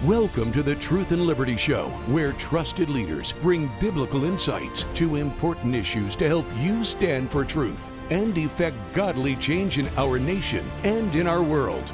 Welcome to the Truth and Liberty Show, where trusted leaders bring biblical insights to important issues to help you stand for truth and effect godly change in our nation and in our world.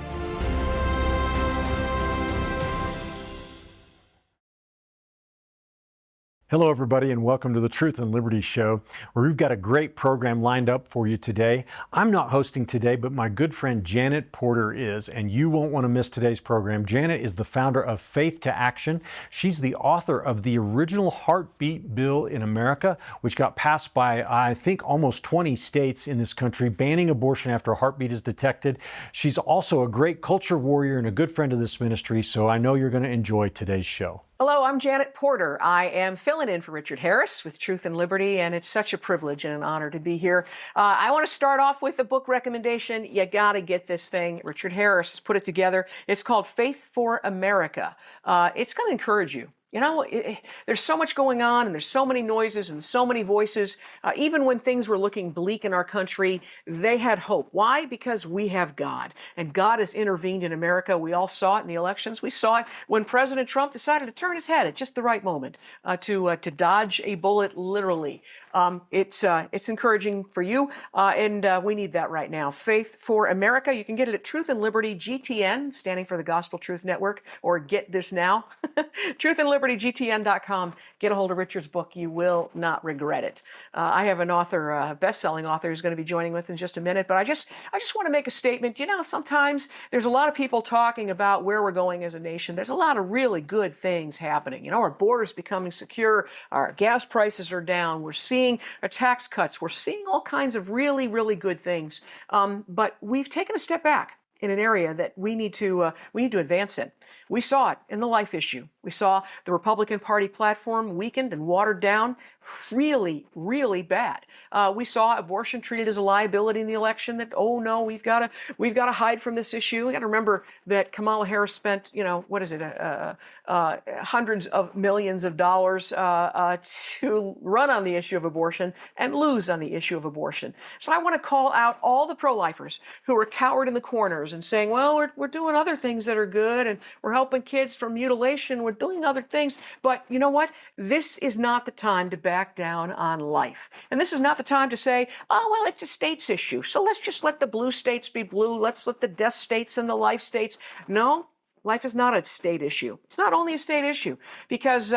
Hello, everybody, and welcome to the Truth and Liberty Show, where we've got a great program lined up for you today. I'm not hosting today, but my good friend Janet Porter is, and you won't want to miss today's program. Janet is the founder of Faith to Action. She's the author of the original heartbeat bill in America, which got passed by, I think, almost 20 states in this country, banning abortion after a heartbeat is detected. She's also a great culture warrior and a good friend of this ministry, so I know you're going to enjoy today's show. Hello, I'm Janet Porter. I am filling in for Richard Harris with Truth and Liberty, and it's such a privilege and an honor to be here. I want to start off with a book recommendation. You got to get this thing. Richard Harris has put it together. It's called Faith for America. It's going to encourage you. You know, there's so much going on, and there's so many noises and so many voices. Even when things were looking bleak in our country, they had hope. Why? Because we have God, and God has intervened in America. We all saw it in the elections. We saw it when President Trump decided to turn his head at just the right moment to dodge a bullet, literally. It's encouraging for you, and we need that right now. Faith for America. You can get it at Truth and Liberty GTN, standing for the Gospel Truth Network, or Get This Now. Truth and LibertyGTN.com. Get a hold of Richard's book. You will not regret it. I have an author, a best-selling author, who's going to be joining with in just a minute. But I just want to make a statement. You know, sometimes there's a lot of people talking about where we're going as a nation. There's a lot of really good things happening. You know, our border's becoming secure. Our gas prices are down. We're seeing tax cuts. We're seeing all kinds of really, really good things. But we've taken a step back in an area that we need to advance in. We saw it in the life issue. We saw the Republican Party platform weakened and watered down really, really bad. We saw abortion treated as a liability in the election, that, oh no, we've got to hide from this issue. We got to remember that Kamala Harris spent, hundreds of millions of dollars to run on the issue of abortion and lose on the issue of abortion. So I want to call out all the pro-lifers who are cowered in the corners and saying, well, we're doing other things that are good, and we're helping kids from mutilation, we're doing other things. But you know what? This is not the time to back down on life. And this is not the time to say, oh, well, it's a states issue, so let's just let the blue states be blue. Let's let the death states and the life states. No. Life is not a state issue. It's not only a state issue, because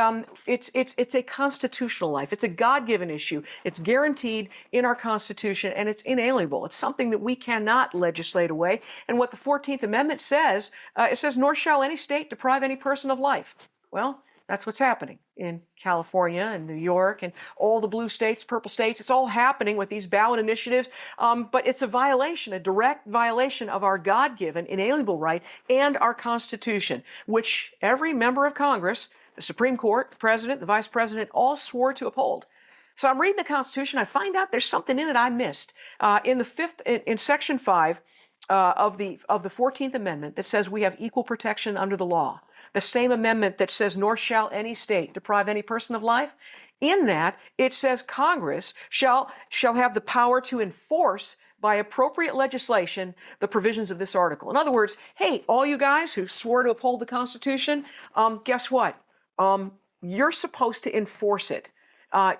it's a constitutional life. It's a God-given issue. It's guaranteed in our Constitution, and it's inalienable. It's something that we cannot legislate away. And what the 14th Amendment says, it says, nor shall any state deprive any person of life. Well, that's what's happening in California and New York and all the blue states, purple states. It's all happening with these ballot initiatives. But it's a violation, a direct violation of our God-given inalienable right and our Constitution, which every member of Congress, the Supreme Court, the President, the Vice President, all swore to uphold. So I'm reading the Constitution. I find out there's something in it I missed. In Section 5 of the 14th Amendment that says we have equal protection under the law. The same amendment that says, nor shall any state deprive any person of life. In that, it says Congress shall have the power to enforce by appropriate legislation the provisions of this article. In other words, hey, all you guys who swore to uphold the Constitution, guess what? You're supposed to enforce it.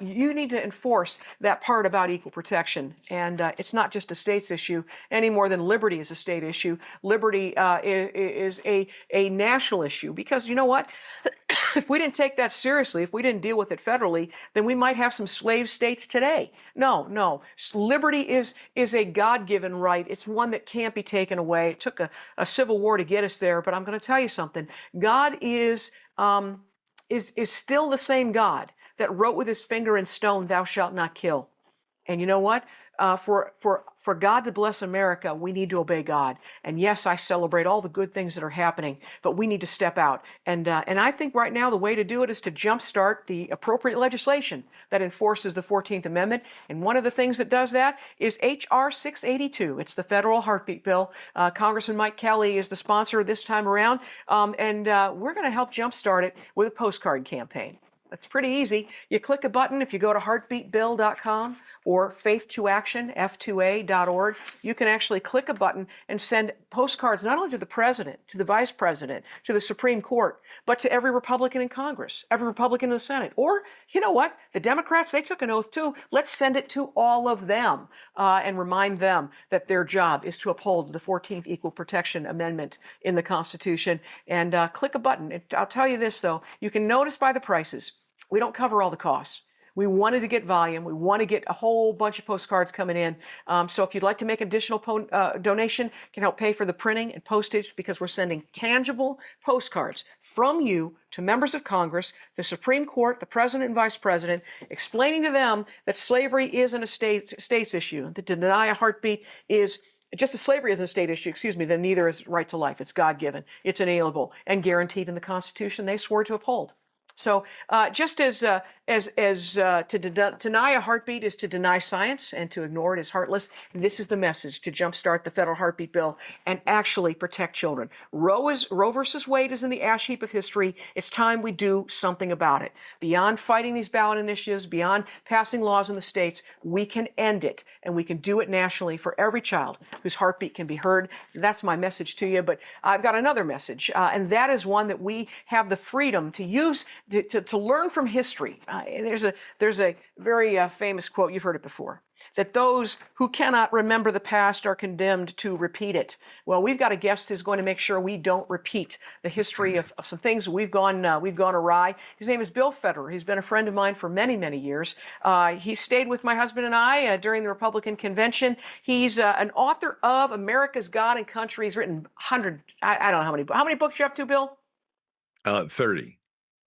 You need to enforce that part about equal protection. And it's not just a state's issue any more than liberty is a state issue. Liberty is a national issue, because you know what? If we didn't take that seriously, if we didn't deal with it federally, then we might have some slave states today. No. Liberty is a God-given right. It's one that can't be taken away. It took a civil war to get us there, but I'm going to tell you something. God is still the same God that wrote with his finger in stone, thou shalt not kill. And you know what? For God to bless America, we need to obey God. And yes, I celebrate all the good things that are happening, but we need to step out. And I think right now the way to do it is to jumpstart the appropriate legislation that enforces the 14th Amendment. And one of the things that does that is H.R. 682. It's the federal heartbeat bill. Congressman Mike Kelly is the sponsor this time around. And we're going to help jumpstart it with a postcard campaign. It's pretty easy. You click a button if you go to heartbeatbill.com or faith2action, f2a.org. You can actually click a button and send postcards not only to the president, to the vice president, to the Supreme Court, but to every Republican in Congress, every Republican in the Senate. Or, you know what? The Democrats, they took an oath too. Let's send it to all of them and remind them that their job is to uphold the 14th Equal Protection Amendment in the Constitution. And click a button. I'll tell you this, though. You can notice by the prices, we don't cover all the costs. We wanted to get volume. We want to get a whole bunch of postcards coming in. So if you'd like to make an additional donation, can help pay for the printing and postage, because we're sending tangible postcards from you to members of Congress, the Supreme Court, the President and Vice President, explaining to them that slavery isn't a state's issue, that to deny a heartbeat is just as slavery isn't a state issue, then neither is right to life. It's God-given, it's inalienable, and guaranteed in the Constitution they swore to uphold. So just as to deny a heartbeat is to deny science and to ignore it is heartless, this is the message to jumpstart the federal heartbeat bill and actually protect children. Roe versus Wade is in the ash heap of history. It's time we do something about it. Beyond fighting these ballot initiatives, beyond passing laws in the states, we can end it, and we can do it nationally for every child whose heartbeat can be heard. That's my message to you, but I've got another message, and that is one that we have the freedom to use to learn from history. There's a very famous quote, you've heard it before, that those who cannot remember the past are condemned to repeat it. Well, we've got a guest who's going to make sure we don't repeat the history of some things we've gone awry. His name is Bill Federer. He's been a friend of mine for many, many years. He stayed with my husband and I during the Republican convention. He's an author of America's God and Country. He's written I don't know how many books you up to, Bill? 30.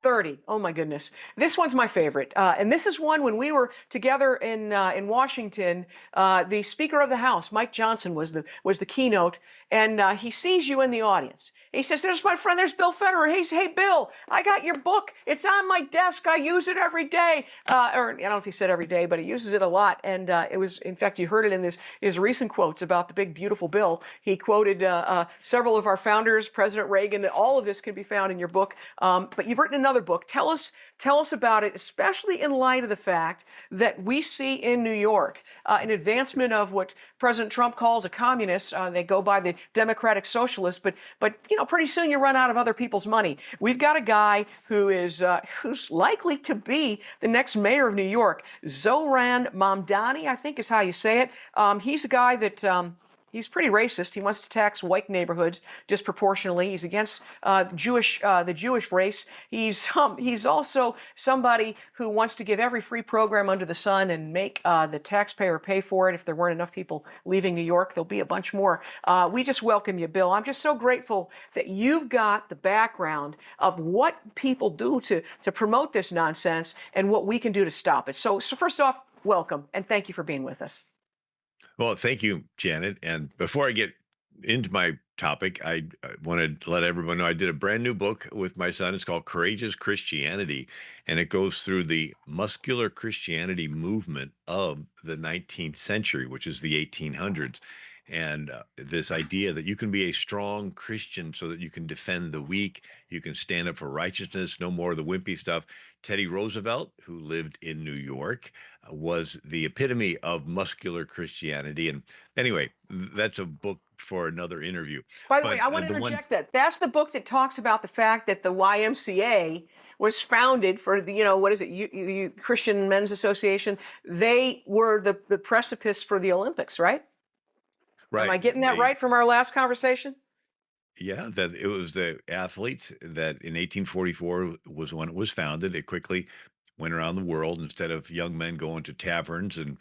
30. Oh my goodness. This one's my favorite. And this is one when we were together in Washington, the Speaker of the House, Mike Johnson, was the keynote, and he sees you in the audience. He says, "There's my friend, there's Bill Federer. Hey, Bill, I got your book. It's on my desk. I use it every day." Or I don't know if he said every day, but he uses it a lot. And it was, in fact, you heard it in his recent quotes about the big, beautiful bill. He quoted several of our founders, President Reagan. All of this can be found in your book. But you've written another book. Tell us about it, especially in light of the fact that we see in New York an advancement of what President Trump calls a communist. They go by the democratic socialist, but pretty soon you run out of other people's money. We've got a guy who's likely to be the next mayor of New York, Zohran Mamdani, I think is how you say it. He's a guy that he's pretty racist. He wants to tax white neighborhoods disproportionately. He's against the Jewish race. He's also somebody who wants to give every free program under the sun and make the taxpayer pay for it. If there weren't enough people leaving New York, there'll be a bunch more. We just welcome you, Bill. I'm just so grateful that you've got the background of what people do to promote this nonsense and what we can do to stop it. So first off, welcome, and thank you for being with us. Well, thank you, Janet. And before I get into my topic, I wanted to let everyone know I did a brand new book with my son. It's called Courageous Christianity, and it goes through the muscular Christianity movement of the 19th century, which is the 1800s. And this idea that you can be a strong Christian so that you can defend the weak, you can stand up for righteousness, no more of the wimpy stuff. Teddy Roosevelt, who lived in New York, was the epitome of muscular Christianity. And anyway, that's a book for another interview. By the way, I want to interject that. That's the book that talks about the fact that the YMCA was founded for the Christian Men's Association. They were the precipice for the Olympics, right? Right. Am I getting that right from our last conversation? Yeah, that it was the athletes that in 1844 was when it was founded. It quickly went around the world. Instead of young men going to taverns, and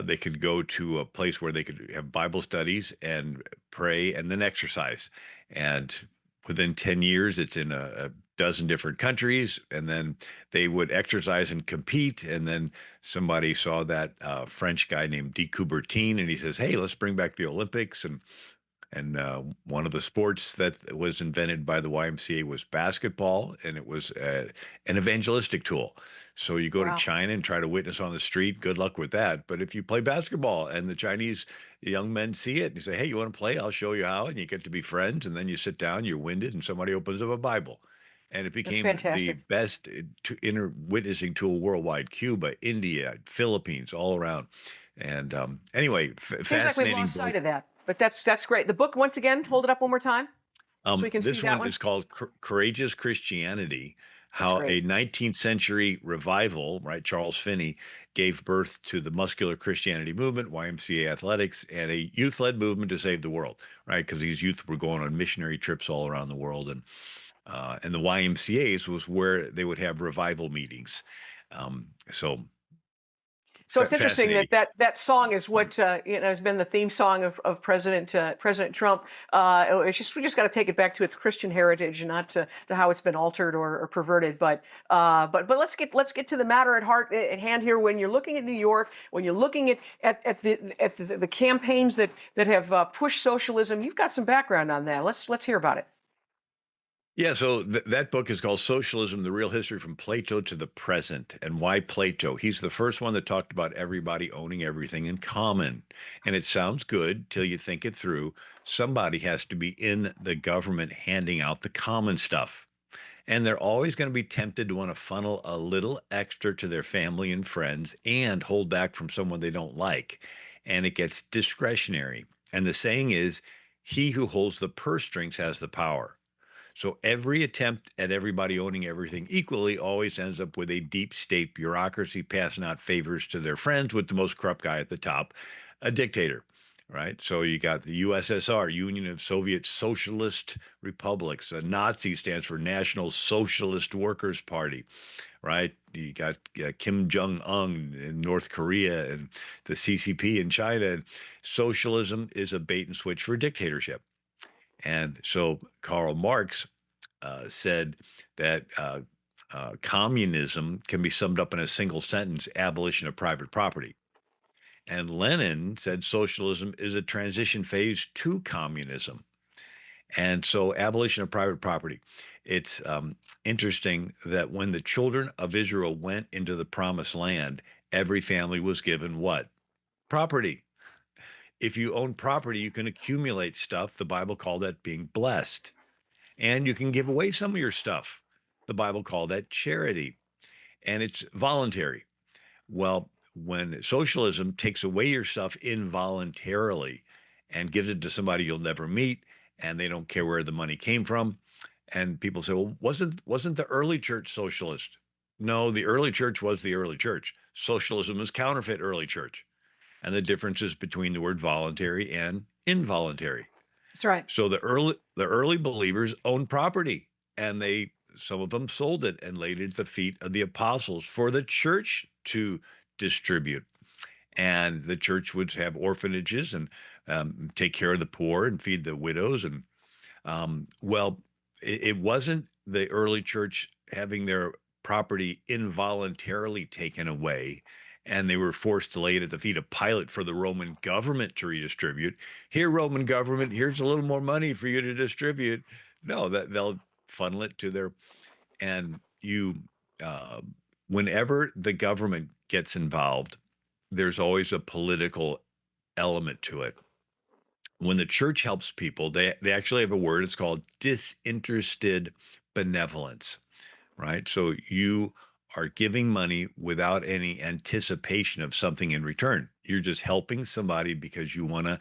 they could go to a place where they could have Bible studies and pray and then exercise. And within 10 years, it's in a dozen different countries, and then they would exercise and compete. And then somebody saw that French guy named de Coubertin, and he says, "Hey, let's bring back the Olympics." And one of the sports that was invented by the YMCA was basketball, and it was an evangelistic tool. So you go to China and try to witness on the street, good luck with that. But if you play basketball and the Chinese young men see it and you say, "Hey, you want to play? I'll show you how." And you get to be friends, and then you sit down, you're winded, and somebody opens up a Bible. and it That's became the fantastic. best inner witnessing tool worldwide. Cuba, India, Philippines, all around. And anyway, Seems like we've fascinating lost book. sight of that, but that's great. The book, once again, hold it up one more time so we can see This that one one. is called Courageous Christianity: That's How great. a 19th Century Revival, right, Charles Finney, gave birth to the muscular Christianity movement, YMCA athletics, and a youth-led movement to save the world, right? Because these youth were going on missionary trips all around the world, and the YMCA's was where they would have revival meetings. So So it's interesting fascinating. that that song is what has been the theme song of President Trump. It's just we just got to take it back to its Christian heritage and not to how it's been altered or perverted. But let's get to the matter at hand here. When you're looking at New York, when you're looking at the campaigns that have pushed socialism, you've got some background on that. Let's hear about it. Yeah, so that book is called Socialism, the Real History from Plato to the Present. And why Plato? He's the first one that talked about everybody owning everything in common. And it sounds good till you think it through. Somebody has to be in the government handing out the common stuff. And they're always going to be tempted to want to funnel a little extra to their family and friends and hold back from someone they don't like. And it gets discretionary. And the saying is, he who holds the purse strings has the power. So every attempt at everybody owning everything equally always ends up with a deep state bureaucracy passing out favors to their friends with the most corrupt guy at the top, a dictator, right? So you got the USSR, Union of Soviet Socialist Republics. Nazi stands for National Socialist Workers Party, right? You got Kim Jong Un in North Korea and the CCP in China. Socialism is a bait and switch for dictatorship. And so Karl Marx said that communism can be summed up in a single sentence: abolition of private property. And Lenin said socialism is a transition phase to communism. And so, abolition of private property. It's interesting that when the children of Israel went into the promised land, every family was given what? Property. If you own property, you can accumulate stuff. The Bible called that being blessed. And you can give away some of your stuff. The Bible called that charity. And it's voluntary. Well, when socialism takes away your stuff involuntarily and gives it to somebody you'll never meet, and they don't care where the money came from, and people say, well, wasn't the early church socialist? No, the early church was the early church. Socialism is counterfeit early church. And the differences between the word voluntary and involuntary. That's right. So the early believers owned property, and some of them sold it and laid it at the feet of the apostles for the church to distribute. And the church would have orphanages and take care of the poor and feed the widows. And well, it wasn't the early church having their property involuntarily taken away, and they were forced to lay it at the feet of Pilate for the Roman government to redistribute. Here, Roman government, here's a little more money for you to distribute. No, that they'll funnel it to their, and you, uh, whenever the government gets involved, there's always a political element to it. When the church helps people, they actually have a word. It's called disinterested benevolence, right? So you are giving money without any anticipation of something in return. You're just helping somebody because you want to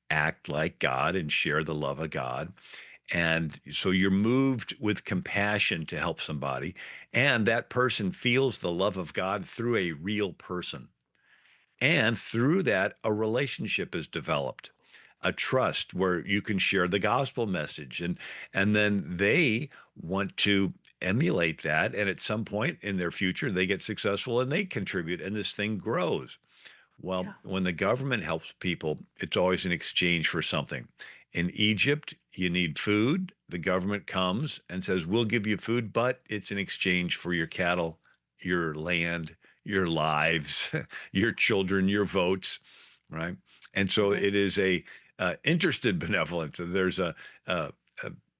act like God and share the love of God. And so you're moved with compassion to help somebody. And that person feels the love of God through a real person. And through that, a relationship is developed, a trust where you can share the gospel message. And then they want to emulate that. And at some point in their future, they get successful and they contribute, and this thing grows. Well, Yeah. when the government helps people, it's always in exchange for something. In Egypt, you need food. The government comes and says, we'll give you food, but it's in exchange for your cattle, your land, your lives, your children, your votes, right? And so Mhm. it is a interested benevolence. There's a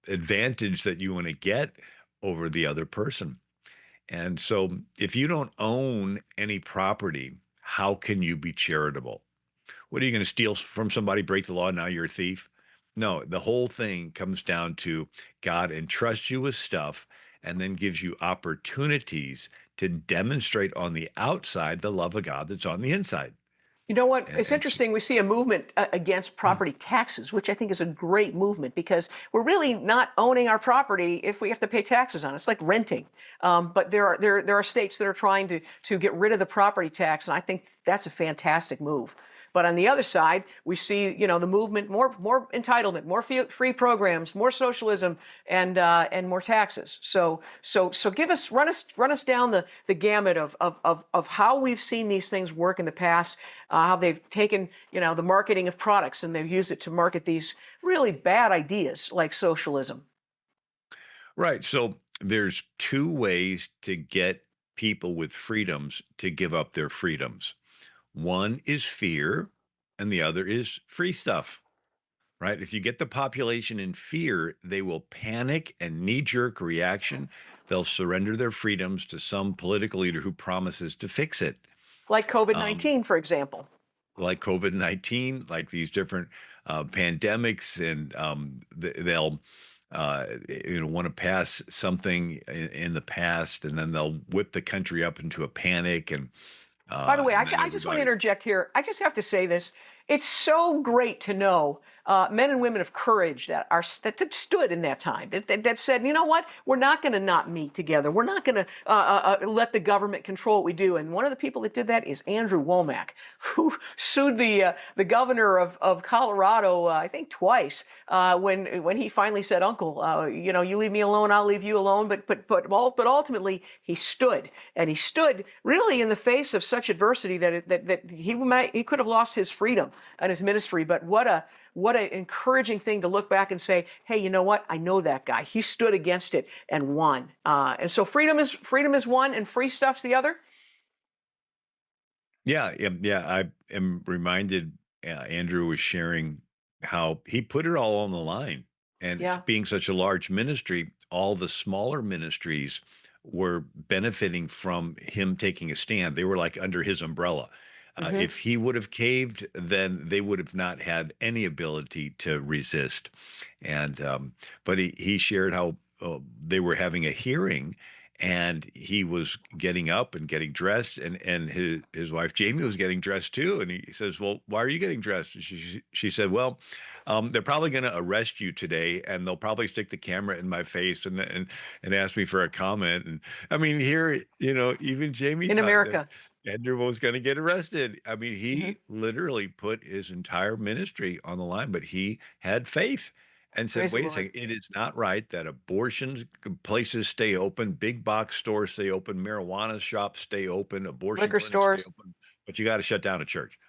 advantage that you want to get over the other person. And so if you don't own any property, how can you be charitable? What are you going to steal from somebody, break the law, now you're a thief? No, the whole thing comes down to God entrusts you with stuff, and then gives you opportunities to demonstrate on the outside the love of God that's on the inside. You know what? It's And so, interesting. We see a movement against property taxes, which I think is a great movement because we're really not owning our property if we have to pay taxes on it. It's like renting. But there are states that are trying to get rid of the property tax, and I think that's a fantastic move. But on the other side, we see, the movement, more entitlement, more free programs, more socialism, and more taxes. So run us down the gamut of how we've seen these things work in the past, how they've taken, the marketing of products and they've used it to market these really bad ideas like socialism. right. So there's two ways to get people with freedoms to give up their freedoms. One is fear, and the other is free stuff. Right? If you get the population in fear, they will panic and knee-jerk reaction. They'll surrender their freedoms to some political leader who promises to fix it. Like Um, COVID-19, for example. like COVID-19, like these different pandemics, and they'll want to pass something in the past, and then they'll whip the country up into a panic, By the way, and then I just want to everybody. interject here. I just have to say this. It's so great to know men and women of courage that stood in that time, that said, you know what, we're not going to not meet together. We're not going to let the government control what we do. And one of the people that did that is Andrew Womack, who sued the governor of Colorado, I think twice, when he finally said, "Uncle, you leave me alone, I'll leave you alone." But ultimately he stood, and he stood really in the face of such adversity that he could have lost his freedom and his ministry. But what an encouraging thing to look back and say, hey, you know what? I know that guy. He stood against it and won. And so freedom is one, and free stuff's the other. Yeah, yeah. I am reminded, Andrew was sharing how he put it all on the line. And Yeah. being such a large ministry, all the smaller ministries were benefiting from him taking a stand. They were like under his umbrella. Hmm. If he would have caved, then they would have not had any ability to resist. And but he shared how they were having a hearing, and he was getting up and getting dressed, and his wife Jamie was getting dressed too, and he says, well, why are you getting dressed? And she said, well, they're probably going to arrest you today, and they'll probably stick the camera in my face and ask me for a comment. And I mean, here, even Jamie In thought that America. Andrew was going to get arrested. I mean, Hmm. he literally put his entire ministry on the line, but he had faith and said, Praise the wait a Lord. second, it is not right that abortion places stay open, big box stores stay open, marijuana shops stay open, abortion Liquor clinics stay stores. open, but you got to shut down a church.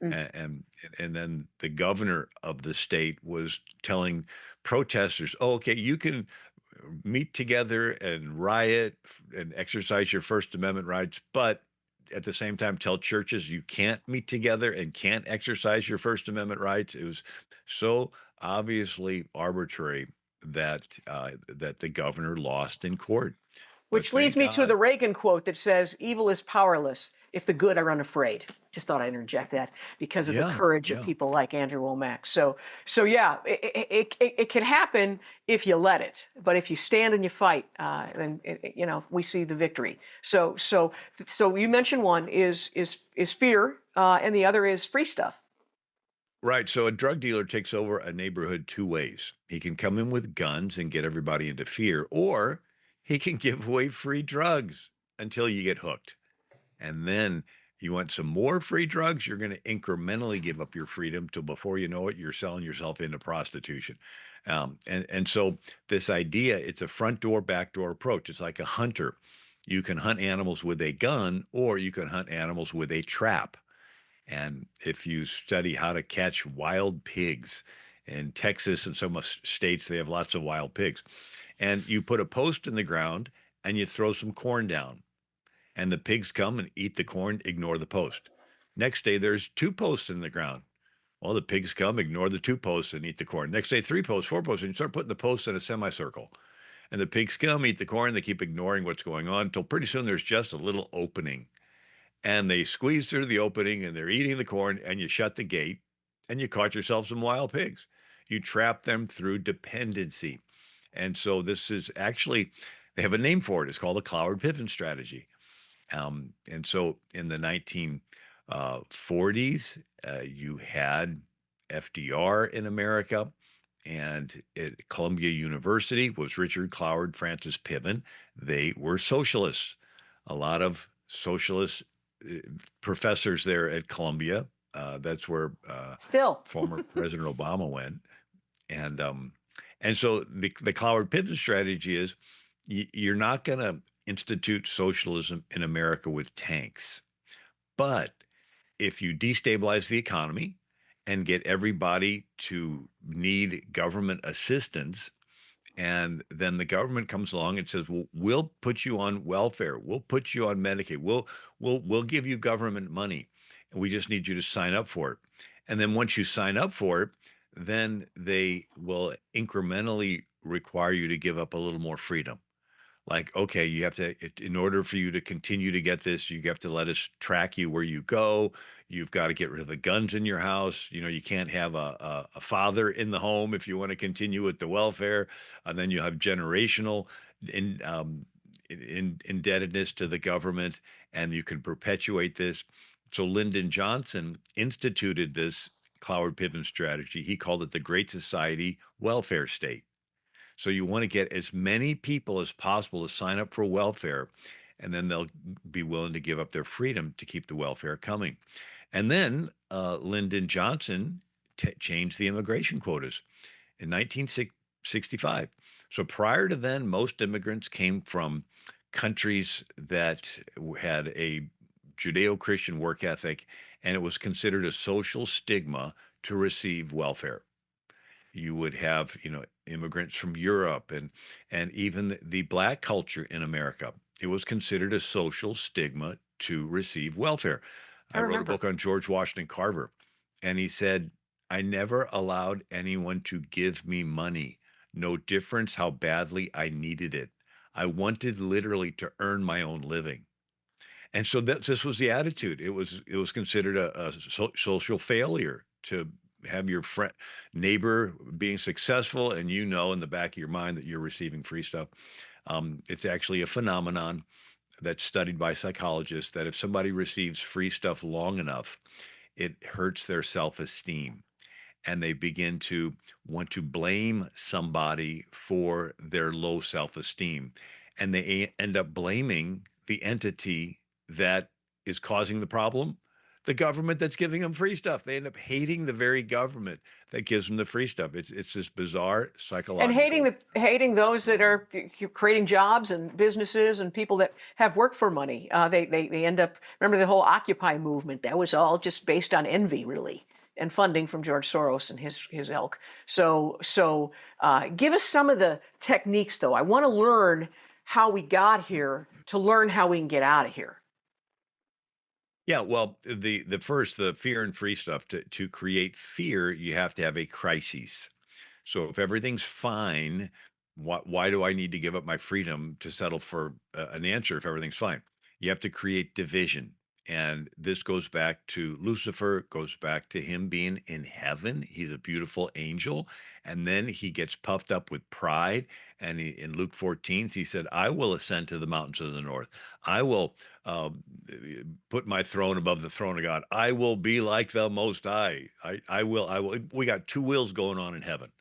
Mm. And then the governor of the state was telling protesters, oh, okay, you can meet together and riot and exercise your First Amendment rights, but at the same time tell churches you can't meet together and can't exercise your First Amendment rights. It was so obviously arbitrary that the governor lost in court. But Which leads thank me to the God. Reagan quote that says, evil is powerless if the good are unafraid. Just thought I'd interject that because of the Yeah, courage of yeah. people like Andrew Womack. So yeah, it can happen if you let it, but if you stand and you fight, then we see the victory. So you mentioned one is fear, and the other is free stuff. Right. So a drug dealer takes over a neighborhood two ways. He can come in with guns and get everybody into fear, or he can give away free drugs until you get hooked. And then you want some more free drugs, you're going to incrementally give up your freedom till before you know it, you're selling yourself into prostitution. And so this idea, it's a front door, back door approach. It's like a hunter. You can hunt animals with a gun, or you can hunt animals with a trap. And if you study how to catch wild pigs in Texas and some states, they have lots of wild pigs. And you put a post in the ground and you throw some corn down, and the pigs come and eat the corn, ignore the post. Next day, there's two posts in the ground. Well, the pigs come, ignore the two posts, and eat the corn. Next day, three posts, four posts, and you start putting the posts in a semicircle. And the pigs come, eat the corn, they keep ignoring what's going on until pretty soon there's just a little opening, and they squeeze through the opening and they're eating the corn, and you shut the gate and you caught yourself some wild pigs. You trap them through dependency. And so this is actually They have a name for it. It's called the Cloward-Piven strategy. And so in the 1940s, you had FDR in America, and at Columbia University was Richard Cloward, Francis Piven. They were socialists. A lot of socialist professors there at Columbia. That's where Still. former President Obama went. And so the Cloward-Piven strategy is you're not going to institute socialism in America with tanks. But if you destabilize the economy and get everybody to need government assistance, and then the government comes along and says, "Well, we'll put you on welfare. We'll put you on Medicaid. We'll give you government money, and we just need you to sign up for it." And then once you sign up for it, then they will incrementally require you to give up a little more freedom. Like, okay, you have to, in order for you to continue to get this, you have to let us track you where you go. You've got to get rid of the guns in your house. You can't have a father in the home if you want to continue with the welfare. And then you have generational in, indebtedness to the government, and you can perpetuate this. So Lyndon Johnson instituted this Cloward-Piven strategy. He called it the Great Society Welfare State. So you want to get as many people as possible to sign up for welfare, and then they'll be willing to give up their freedom to keep the welfare coming. And then Lyndon Johnson changed the immigration quotas in 1965. So prior to then, most immigrants came from countries that had a Judeo-Christian work ethic, and it was considered a social stigma to receive welfare. You would have, immigrants from Europe and even the Black culture in America. It was considered a social stigma to receive welfare. I I wrote a remember. book on George Washington Carver, and he said, "I never allowed anyone to give me money, no difference how badly I needed it. I wanted literally to earn my own living." And so this was the attitude. It was considered a social failure to have your friend neighbor being successful, and in the back of your mind that you're receiving free stuff. It's actually a phenomenon that's studied by psychologists that if somebody receives free stuff long enough, it hurts their self-esteem, and they begin to want to blame somebody for their low self-esteem, and they end up blaming the entity that is causing the problem, the government that's giving them free stuff. They end up hating the very government that gives them the free stuff. It's this bizarre And psychological. hating those that are creating jobs and businesses and people that have worked for money. They end up, remember the whole Occupy movement? That was all just based on envy, really, and funding from George Soros and his ilk. So give us some of the techniques, though. I want to learn how we got here to learn how we can get out of here. Yeah, well, the fear and free stuff, to create fear, you have to have a crisis. So if everything's fine, why do I need to give up my freedom to settle for an answer if everything's fine? You have to create division. And this goes back to Lucifer, goes back to him being in heaven. He's a beautiful angel. And then he gets puffed up with pride. And in Luke 14, he said, "I will ascend to the mountains of the north. I will put my throne above the throne of God. I will be like the Most High. I will. We got two wills going on in heaven,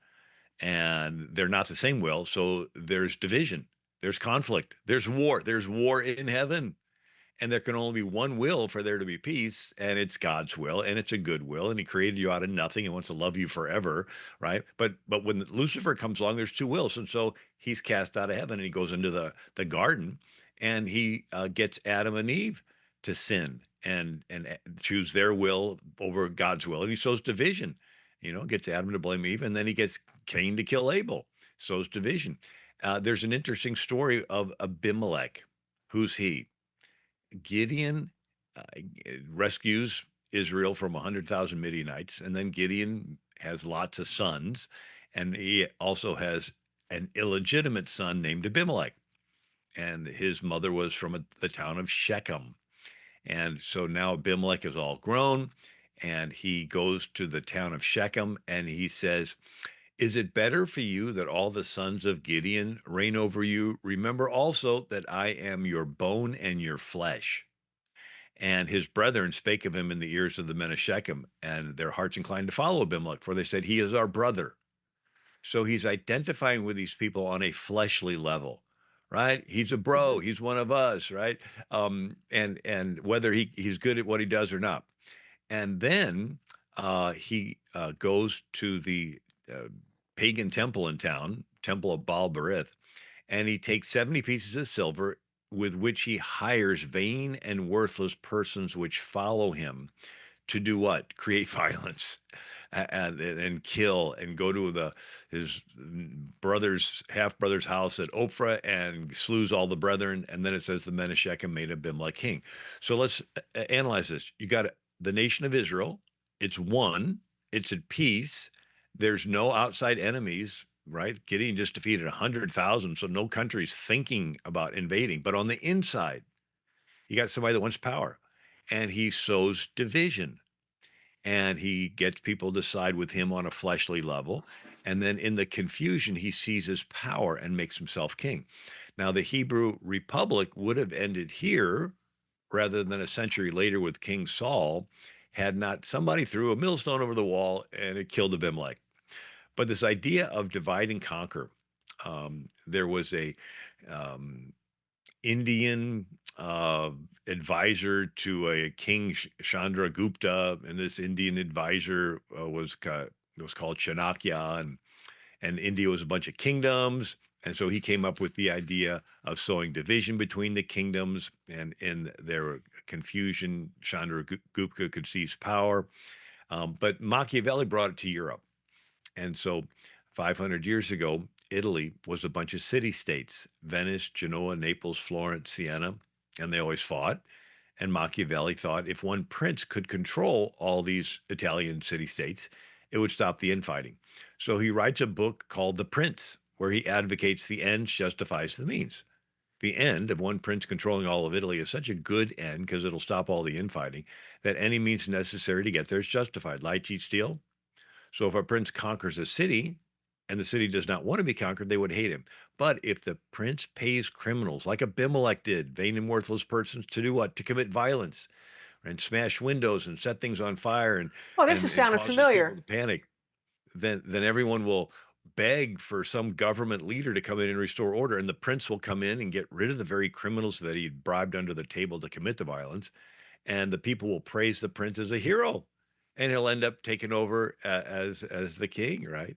and they're not the same will. So there's division, there's conflict, there's war. There's war in heaven. And there can only be one will for there to be peace, and it's God's will, and it's a good will, and he created you out of nothing and wants to love you forever, right? But when Lucifer comes along, there's two wills, and so he's cast out of heaven, and he goes into the garden, and he gets Adam and Eve to sin and choose their will over God's will, and he sows division. Gets Adam to blame Eve, and then he gets Cain to kill Abel, sows division. There's an interesting story of Abimelech. Who's he? Gideon uh, rescues Israel from 100,000 Midianites, and then Gideon has lots of sons, and he also has an illegitimate son named Abimelech, and his mother was from the town of Shechem. And so now Abimelech is all grown, and he goes to the town of Shechem, and he says, Is it better for you that all the sons of Gideon reign over you? Remember also that I am your bone and your flesh. And his brethren spake of him in the ears of the men of Shechem, and their hearts inclined to follow Abimelech, for they said, he is our brother. So he's identifying with these people on a fleshly level, right? He's a bro. He's one of us, right? And whether he's good at what he does or not. And then he goes to the pagan temple in town, temple of Baal Berith, and he takes 70 pieces of silver with which he hires vain and worthless persons which follow him to do what? Create violence and kill and go to his brother's half brother's house at Ophrah and slews all the brethren. And then it says the men of Shechem made Abimelech king. So let's analyze this. You got the nation of Israel. It's one. It's at peace. There's no outside enemies, right? Gideon just defeated 100,000, so no country's thinking about invading. But on the inside, you got somebody that wants power, and he sows division, and he gets people to side with him on a fleshly level. And then in the confusion, he seizes power and makes himself king. Now, the Hebrew Republic would have ended here rather than a century later with King Saul, had not somebody threw a millstone over the wall and it killed Abimelech. But this idea of divide and conquer, there was a Indian advisor to a king, Chandragupta, and this Indian advisor was called Chanakya, and India was a bunch of kingdoms. And so he came up with the idea of sowing division between the kingdoms, and in their confusion, Chandragupta could seize power. But Machiavelli brought it to Europe. And so 500 years ago, Italy was a bunch of city-states: Venice, Genoa, Naples, Florence, Siena, and they always fought. And Machiavelli thought if one prince could control all these Italian city-states, it would stop the infighting. So he writes a book called The Prince, where he advocates the ends justifies the means. The end of one prince controlling all of Italy is such a good end because it'll stop all the infighting, that any means necessary to get there is justified. Lie, cheat, steal. So if a prince conquers a city and the city does not want to be conquered, they would hate him. But if the prince pays criminals like Abimelech did, vain and worthless persons, to do what? To commit violence and smash windows and set things on fire and Well, this is sounding causes familiar. people to panic, then everyone will beg for some government leader to come in and restore order, and the prince will come in and get rid of the very criminals that he bribed under the table to commit the violence, and the people will praise the prince as a hero, and he'll end up taking over as the king, right?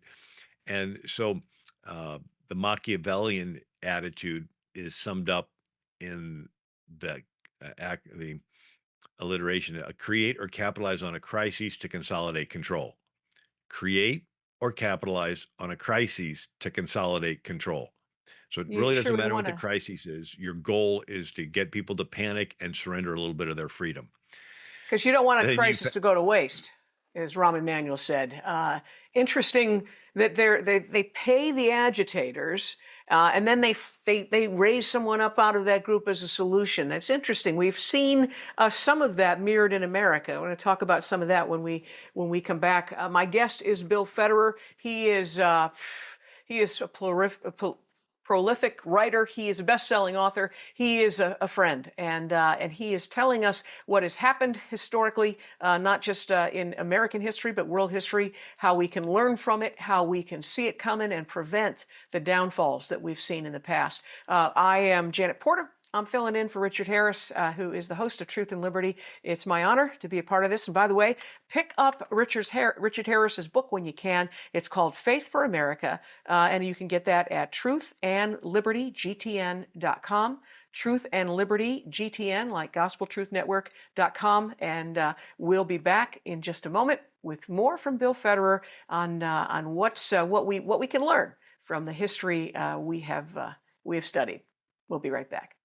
And so the Machiavellian attitude is summed up in the alliteration: create or capitalize on a crisis to consolidate control. Create or capitalize on a crisis to consolidate control. So it You really doesn't surely matter what want the to, crisis is. Your goal is to get people to panic and surrender a little bit of their freedom. because you don't want a And crisis to go to waste, as Rahm Emanuel said. Interesting that they pay the agitators, and then they raise someone up out of that group as a solution. That's interesting. We've seen some of that mirrored in America. I want to talk about some of that when we come back. My guest is Bill Federer. He is a prolific writer. He is a best-selling author. He is a friend, and he is telling us what has happened historically, not just in American history, but world history, how we can learn from it, how we can see it coming and prevent the downfalls that we've seen in the past. I am Janet Porter. I'm filling in for Richard Harris, who is the host of Truth and Liberty. It's my honor to be a part of this. And by the way, pick up Richard Harris's book when you can. It's called Faith for America, and you can get that at truthandlibertygtn.com. Truth and Liberty GTN, like GospelTruthNetwork.com. And we'll be back in just a moment with more from Bill Federer on what we can learn from the history we have studied. We'll be right back.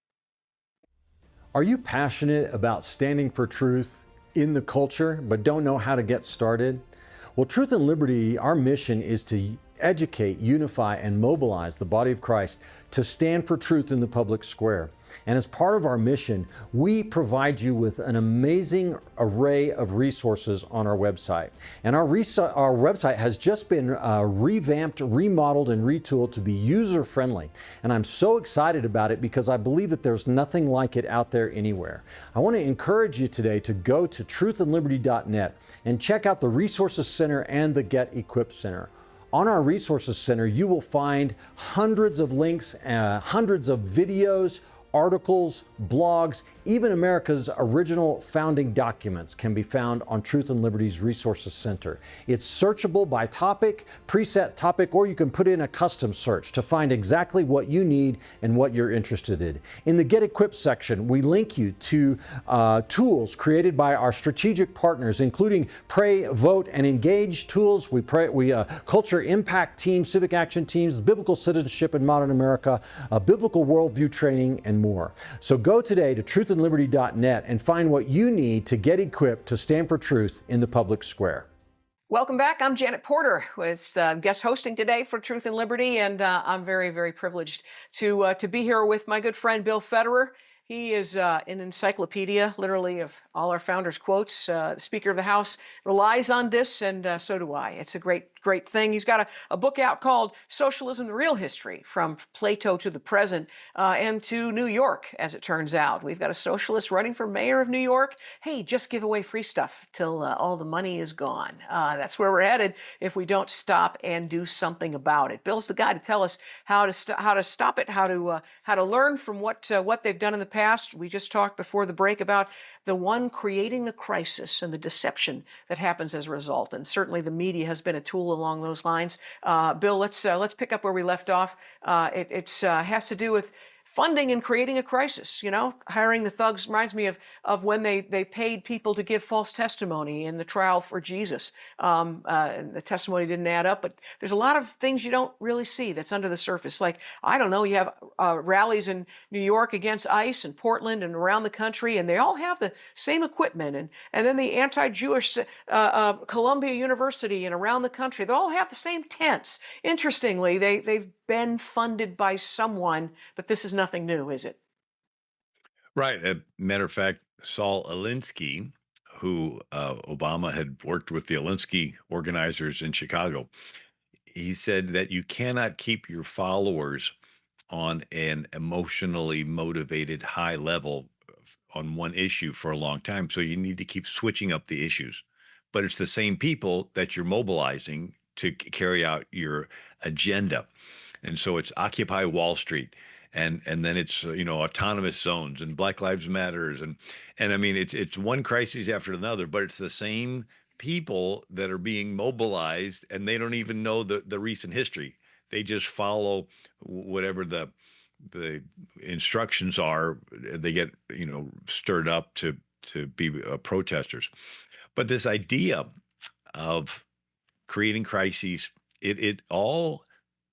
Are you passionate about standing for truth in the culture, but don't know how to get started? Well, Truth and Liberty, our mission is to educate, unify, and mobilize the body of Christ to stand for truth in the public square. And as part of our mission, we provide you with an amazing array of resources on our website. And our website has just been revamped, remodeled, and retooled to be user-friendly. And I'm so excited about it because I believe that there's nothing like it out there anywhere. I want to encourage you today to go to truthandliberty.net and check out the Resources Center and the Get Equipped Center. On our Resources Center, you will find hundreds of links, hundreds of videos, articles, blogs, even America's original founding documents can be found on Truth and Liberty's Resources Center. It's searchable by topic, preset topic, or you can put in a custom search to find exactly what you need and what you're interested in. In the Get Equipped section, we link you to tools created by our strategic partners, including Pray, Vote, and Engage tools. We culture impact teams, civic action teams, biblical citizenship in modern America, biblical worldview training, and more. So go today to truthandliberty.net and find what you need to get equipped to stand for truth in the public square. Welcome back. I'm Janet Porter, who is guest hosting today for Truth and Liberty, and I'm very, very privileged to be here with my good friend Bill Federer. He is an encyclopedia, literally, of all our founders' quotes. The Speaker of the House relies on this, and so do I. It's a great thing. He's got a book out called Socialism, the Real History, from Plato to the Present, and to New York, as it turns out. We've got a socialist running for mayor of New York. Hey, just give away free stuff till all the money is gone. That's where we're headed if we don't stop and do something about it. Bill's the guy to tell us how to stop it, how to learn from what they've done in the past. We just talked before the break about the one creating the crisis and the deception that happens as a result. And certainly the media has been a tool along those lines. Bill, let's pick up where we left off. It has to do with funding and creating a crisis. You know, hiring the thugs reminds me of when they paid people to give false testimony in the trial for Jesus. The testimony didn't add up, but there's a lot of things you don't really see that's under the surface. Like, I don't know, you have rallies in New York against ICE and Portland and around the country, and they all have the same equipment. And then the anti-Jewish Columbia University and around the country, they all have the same tents. Interestingly, they've been funded by someone, but this is nothing new, is it? Right. As a matter of fact, Saul Alinsky, who Obama had worked with the Alinsky organizers in Chicago, he said that you cannot keep your followers on an emotionally motivated high level on one issue for a long time. So you need to keep switching up the issues. But it's the same people that you're mobilizing to carry out your agenda. And so it's Occupy Wall Street. And then it's autonomous zones and Black Lives Matters and I mean it's one crisis after another, but it's the same people that are being mobilized, and they don't even know the recent history. They just follow whatever the instructions are. They get stirred up to be protesters. But this idea of creating crises, it all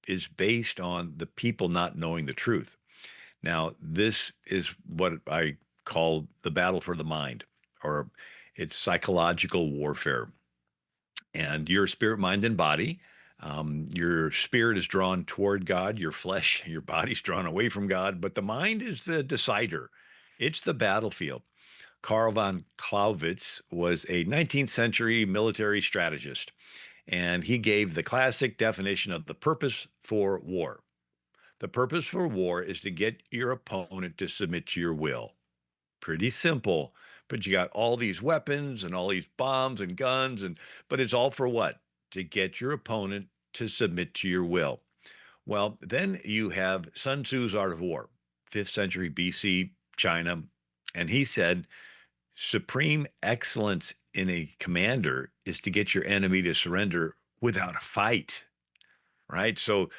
is based on the people not knowing the truth. Now, this is what I call the battle for the mind, or it's psychological warfare. And your spirit, mind, and body, your spirit is drawn toward God, your flesh, your body's drawn away from God, but the mind is the decider. It's the battlefield. Karl von Clausewitz was a 19th century military strategist, and he gave the classic definition of the purpose for war. The purpose for war is to get your opponent to submit to your will. Pretty simple, but you got all these weapons and all these bombs and guns, but it's all for what? To get your opponent to submit to your will. Well, then you have Sun Tzu's Art of War, 5th century BC, China, and he said, supreme excellence in a commander is to get your enemy to surrender without a fight, right? So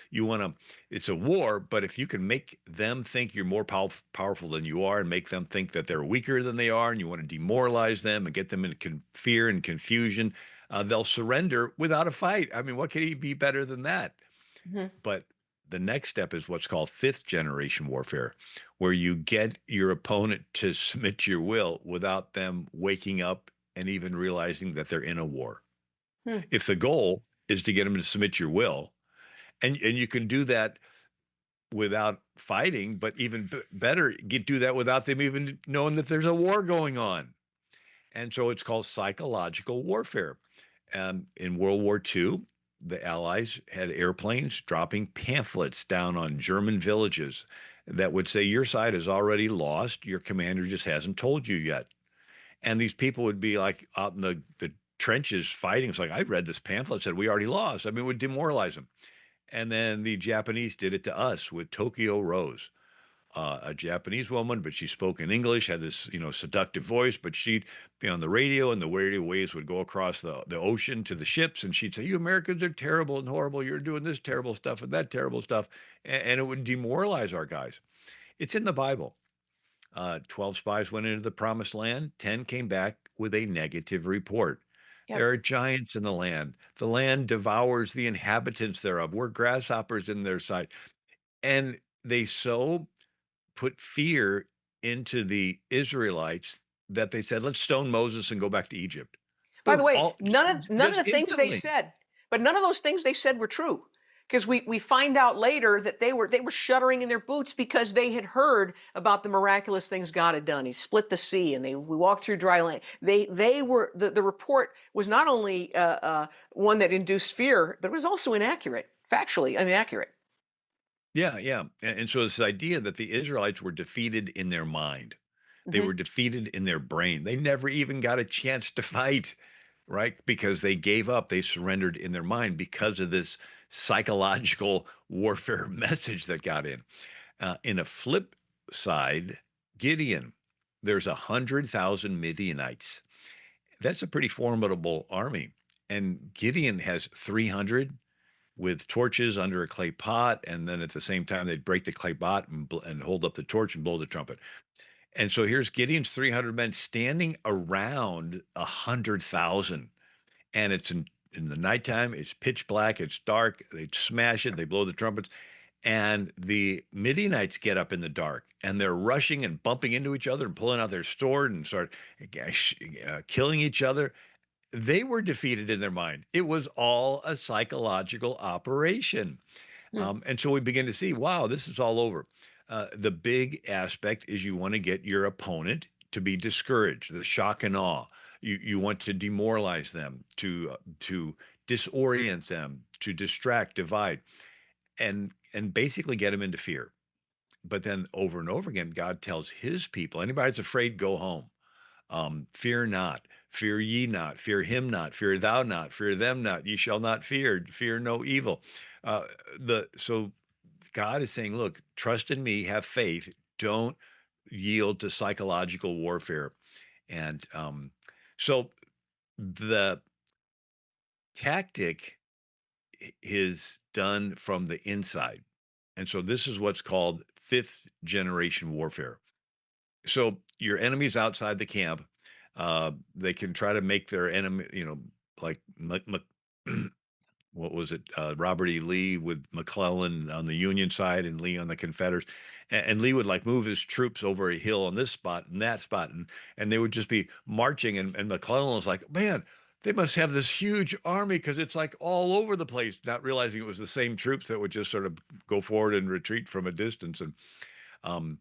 it's a war, but if you can make them think you're more powerful than you are and make them think that they're weaker than they are, and you want to demoralize them and get them in fear and confusion, they'll surrender without a fight. I mean, what could be better than that? Mm-hmm. But the next step is what's called 5th generation warfare, where you get your opponent to submit to your will without them waking up and even realizing that they're in a war. If the goal is to get them to submit to your will, And you can do that without fighting, but even better, do that without them even knowing that there's a war going on. And so it's called psychological warfare. In World War II, the Allies had airplanes dropping pamphlets down on German villages that would say, your side is already lost. Your commander just hasn't told you yet. And these people would be like out in the trenches fighting. It's like, I read this pamphlet, said we already lost. I mean, it would demoralize them. And then the Japanese did it to us with Tokyo Rose, a Japanese woman, but she spoke in English, had this, seductive voice, but she'd be on the radio and the radio waves would go across the ocean to the ships. And she'd say, you Americans are terrible and horrible. You're doing this terrible stuff and that terrible stuff. And it would demoralize our guys. It's in the Bible. 12 spies went into the promised land. 10 came back with a negative report. Yep. There are giants in the land. The land devours the inhabitants thereof. We're grasshoppers in their sight. And they so put fear into the Israelites that they said, let's stone Moses and go back to Egypt. By the Boom, way, all none of just the things they instantly. said, but none of those things they said were true. Because we find out later that they were shuddering in their boots because they had heard about the miraculous things God had done. He split the sea and we walked through dry land. They were the report was not only one that induced fear, but it was also inaccurate, factually inaccurate. Yeah, yeah. And so this idea that the Israelites were defeated in their mind, they Hmm. were defeated in their brain. They never even got a chance to fight, right? Because they gave up, they surrendered in their mind because of this psychological warfare message that got in. In a flip side, Gideon, there's 100,000 Midianites. That's a pretty formidable army. And Gideon has 300 with torches under a clay pot. And then at the same time, they'd break the clay pot and hold up the torch and blow the trumpet. And so here's Gideon's 300 men standing around 100,000. And it's in the nighttime, it's pitch black, it's dark. They smash it, they blow the trumpets. And the Midianites get up in the dark and they're rushing and bumping into each other and pulling out their sword and start killing each other. They were defeated in their mind. It was all a psychological operation. Hmm. And so we begin to see, wow, this is all over. The big aspect is you want to get your opponent to be discouraged, the shock and awe. You want to demoralize them, to disorient them, to distract, divide, and basically get them into fear. But then over and over again, God tells his people, anybody that's afraid, go home. Fear not, fear ye not, fear him not, fear thou not, fear them not, ye shall not fear no evil. So God is saying, look, trust in me, have faith, don't yield to psychological warfare. And so the tactic is done from the inside. And so this is what's called fifth generation warfare. So your enemies outside the camp, they can try to make their enemy, like what was it? Robert E. Lee with McClellan on the Union side and Lee on the Confederates. And Lee would like move his troops over a hill on this spot and that spot. And they would just be marching. And McClellan was like, man, they must have this huge army because it's like all over the place, not realizing it was the same troops that would just sort of go forward and retreat from a distance. And um,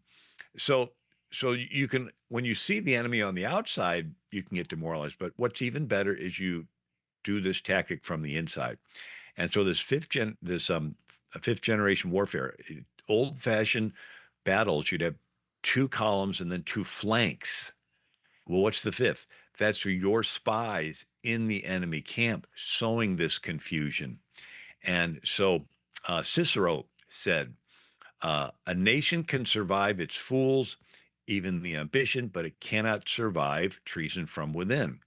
so you can, when you see the enemy on the outside, you can get demoralized. But what's even better is you do this tactic from the inside. And so this fifth generation warfare, old fashioned battles, you'd have two columns and then two flanks. Well, what's the fifth? That's your spies in the enemy camp sowing this confusion. And so Cicero said, a nation can survive its fools, even the ambition, but it cannot survive treason from within.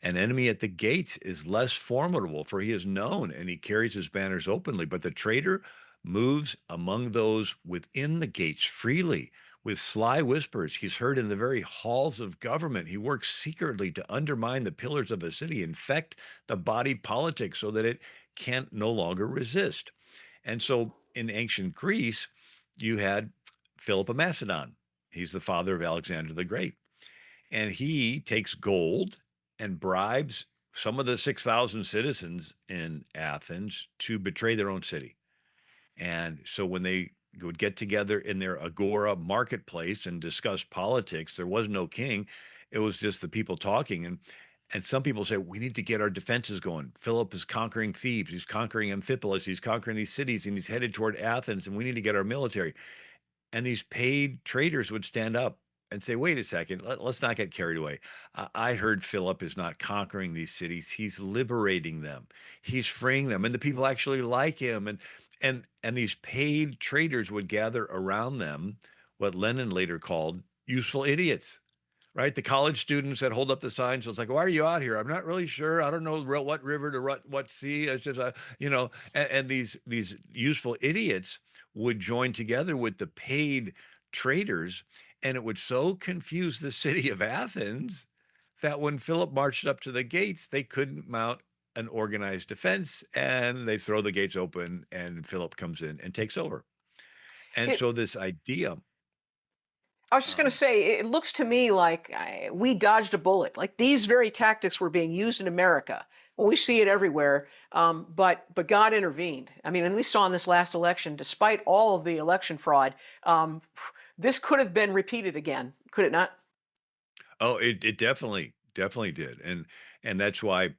An enemy at the gates is less formidable, for he is known and he carries his banners openly. But the traitor moves among those within the gates freely. With sly whispers, he's heard in the very halls of government. He works secretly to undermine the pillars of a city, infect the body politic so that it can no longer resist. And so in ancient Greece, you had Philip of Macedon. He's the father of Alexander the Great. And he takes gold and bribes some of the 6,000 citizens in Athens to betray their own city. And so when they would get together in their agora marketplace and discuss politics, there was no king. It was just the people talking. And some people say, we need to get our defenses going. Philip is conquering Thebes. He's conquering Amphipolis. He's conquering these cities and he's headed toward Athens. And we need to get our military. And these paid traders would stand up and say, wait a second, let's not get carried away. I heard Philip is not conquering these cities. He's liberating them. He's freeing them. And the people actually like him. And these paid traders would gather around them, what Lenin later called useful idiots, right? The college students that hold up the signs. So it's like, why are you out here? I'm not really sure. I don't know what river to what sea. It's just, and these useful idiots would join together with the paid traders, and it would so confuse the city of Athens that when Philip marched up to the gates, they couldn't mount an organized defense, and they throw the gates open, and Philip comes in and takes over. And It, so this idea, I was just going to um, say, it looks to me like we dodged a bullet. Like these very tactics were being used in America. Well, we see it everywhere, but God intervened. I mean, and we saw in this last election, despite all of the election fraud, this could have been repeated again, could it not? oh, it definitely did, and that's why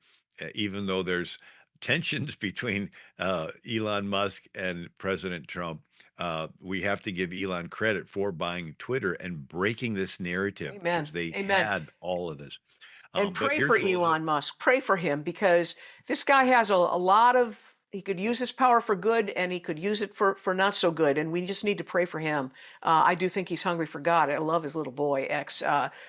even though there's tensions between Elon Musk and President Trump, we have to give Elon credit for buying Twitter and breaking this narrative because Amen. they Amen. had all of this. And But pray for here's what was Elon Musk. Pray for him because this guy has a lot of, he could use his power for good and he could use it for not so good. And we just need to pray for him. I do think he's hungry for God. I love his little boy, X.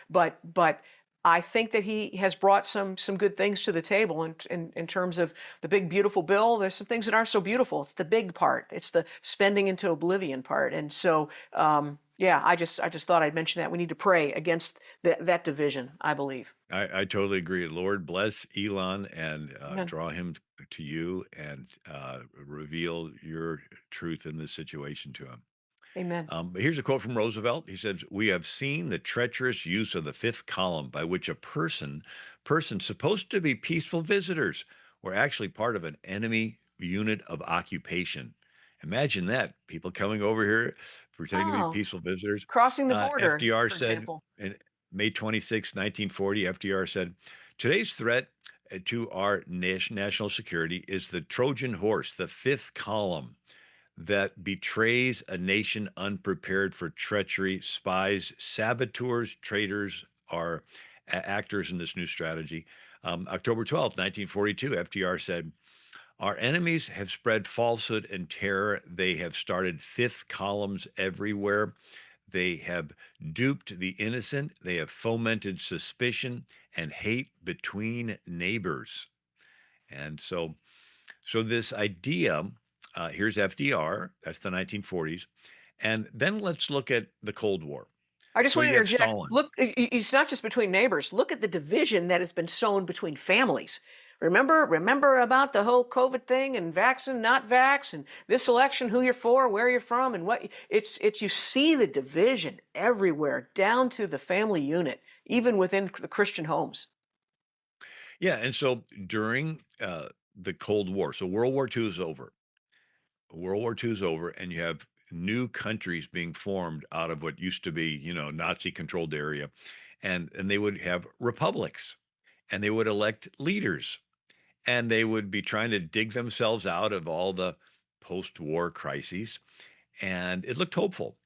But I think that he has brought some good things to the table in terms of the big, beautiful bill. There's some things that aren't so beautiful. It's the big part. It's the spending into oblivion part. And so, yeah, I just thought I'd mention that. We need to pray against that division, I believe. I totally agree. Lord bless Elon and Amen. draw him to you and reveal your truth in this situation to him. Amen. But here's a quote from Roosevelt. He says, "We have seen the treacherous use of the fifth column by which a persons supposed to be peaceful visitors were actually part of an enemy unit of occupation." Imagine that, people coming over here pretending to be Oh, peaceful visitors. crossing the border, FDR for said example. in May 26, 1940, FDR said, "Today's threat to our national security is the Trojan horse, the fifth column that betrays a nation unprepared for treachery. Spies, saboteurs, traitors are actors in this new strategy." October 12th, 1942, FDR said, "Our enemies have spread falsehood and terror. They have started fifth columns everywhere. They have duped the innocent. They have fomented suspicion and hate between neighbors." And so this idea, here's FDR, that's the 1940s. And then let's look at the Cold War. I just So want to you have interject. Stalin. Look, it's not just between neighbors. Look at the division that has been sown between families. Remember about the whole COVID thing and vax and not vax and this election, who you're for, where you're from, and what it's you see the division everywhere, down to the family unit, even within the Christian homes. Yeah. And so during the Cold War, so World War II is over. World War II is over, and you have new countries being formed out of what used to be, Nazi controlled area. And they would have republics and they would elect leaders and they would be trying to dig themselves out of all the post-war crises. And it looked hopeful,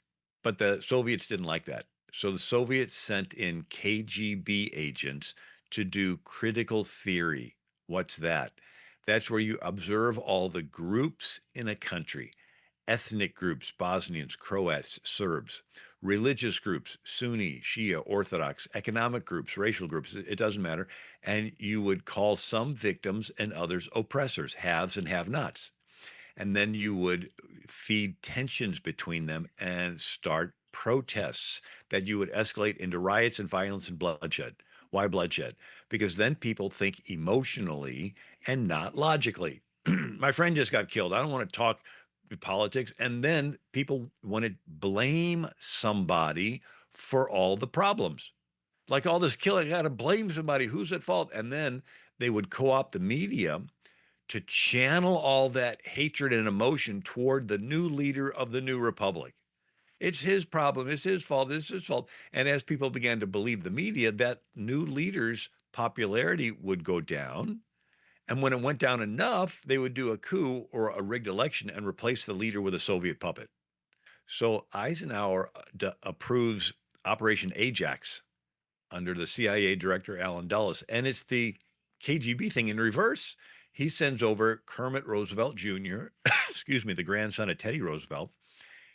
but the Soviets didn't like that. So the Soviets sent in KGB agents to do critical theory. What's that? That's where you observe all the groups in a country: ethnic groups, Bosnians, Croats, Serbs; religious groups, Sunni, Shia, Orthodox; economic groups, racial groups, it doesn't matter. And you would call some victims and others oppressors, haves and have nots. And then you would feed tensions between them and start protests that you would escalate into riots and violence and bloodshed. Why bloodshed? Because then people think emotionally and not logically. My friend just got killed. I don't want to talk politics. And then people want to blame somebody for all the problems. Like all this killing, I got to blame somebody. Who's at fault? And then they would co opt the media to channel all that hatred and emotion toward the new leader of the new republic. It's his problem. It's his fault. It's his fault. And as people began to believe the media, that new leader's popularity would go down. And when it went down enough, they would do a coup or a rigged election and replace the leader with a Soviet puppet. So Eisenhower approves Operation Ajax under the CIA director, Allen Dulles. And it's the KGB thing in reverse. He sends over Kermit Roosevelt Jr., excuse me, the grandson of Teddy Roosevelt,